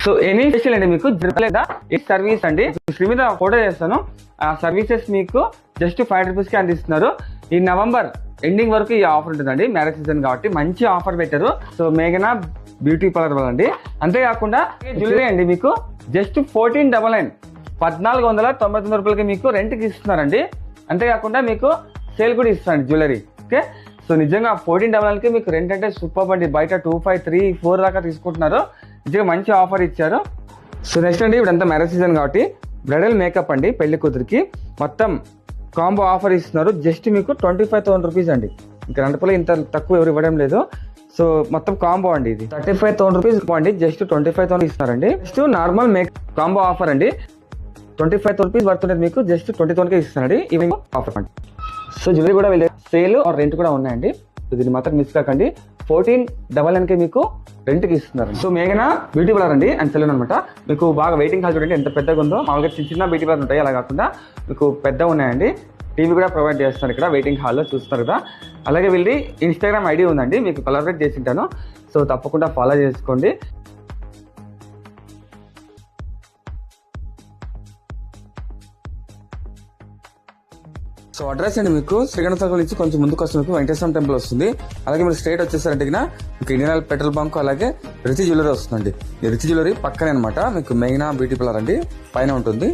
So any facial అండి మీకు లేదా ఈ సర్వీస్ అండి స్క్రీన్ మీద ఫోటో చేస్తాను. ఆ సర్వీసెస్ మీకు జస్ట్ 5 రూపీస్ కి అందిస్తున్నారు. ఈ నవంబర్ ఎండింగ్ వరకు ఈ ఆఫర్ ఉంటుందండి, మ్యారేజ్ సీజన్ కాబట్టి మంచి ఆఫర్ పెట్టారు. సో మేఘనా బ్యూటీ పార్లర్ వాళ్ళండి. అంతేకాకుండా జ్యువెలరీ అండి మీకు జస్ట్ 1499 1499 రూపాయలకి మీకు రెంట్కి ఇస్తున్నారండి. అంతేకాకుండా మీకు సేల్ కూడా ఇస్తారండి జ్యువెలరీ. ఓకే, సో నిజంగా 1499కి మీకు రెంట్ అంటే సూపర్ అండి. బయట 2, 5, 3, 4 దాకా తీసుకుంటున్నారు. నిజంగా మంచి ఆఫర్ ఇచ్చారు. సో నెక్స్ట్ అండి ఇప్పుడంతా మ్యారేజ్ సీజన్ కాబట్టి బ్రైడల్ మేకప్ అండి పెళ్లి కూతురికి మొత్తం కాంబో ఆఫర్ ఇస్తున్నారు. జస్ట్ మీకు 25,000 రూపీస్ అండి. ఇంకా రంటపల్లి ఇంత తక్కువ ఎవరు ఇవ్వడం లేదు. సో మొత్తం కాంబో అండి ఇది 35,000 రూపీస్ అండి. జస్ట్ 25,000 ఇస్తున్నారండి. Just normal makeup combo offer అండి. 25,000 రూపీస్ పడుతున్నది మీకు జస్ట్ 20,000కే ఇస్తున్నారండి. ఇవి ఆఫర్ అండి. సో జ్యువెలరీ కూడా వీళ్ళ సేల్ రెంట్ కూడా ఉన్నాయండి. సో దీన్ని మాత్రం మిస్ కాకండి. 1499కి మీకు రెంట్కి ఇస్తున్నారు. సో మేఘనా బ్యూటీ పార్లర్ అండి అండ్ సెలూన్ అనమాట. మీకు బాగా వెయిటింగ్ హాల్ చూడండి ఎంత పెద్దగా ఉందో. మామూలుగా చిన్న బ్యూటీ పార్లర్ ఉంటాయి, అలా కాకుండా మీకు పెద్ద ఉన్నాయండి. టీవీ కూడా ప్రొవైడ్ చేస్తున్నారు ఇక్కడ వెయిటింగ్ హాల్లో, చూస్తున్నారు కదా. అలాగే వీళ్ళది ఇన్స్టాగ్రామ్ ఐడి ఉందండి, మీకు కొలాబరేట్ చేసి ఉంటాను. సో తప్పకుండా ఫాలో చేసుకోండి. సో అడ్రస్ అండి మీకు శ్రీగణ సర్కిల్ నుంచి కొంచెం ముందుకు వస్తుంది మీకు వెంకటేశ్వర టెంపుల్ వస్తుంది. అలాగే మీరు స్ట్రైట్ వచ్చేసారంటే మీకు ఇండియన్ ఆయిల్ పెట్రోల్ బంక్ అలాగే రిచి జ్యువెలరీ వస్తుందండి. ఈ రిచి జ్యువెలరీ పక్కనే అనమాట. మీకు మెయిన్ బ్యూటీ పార్లర్ అండి పైన ఉంటుంది.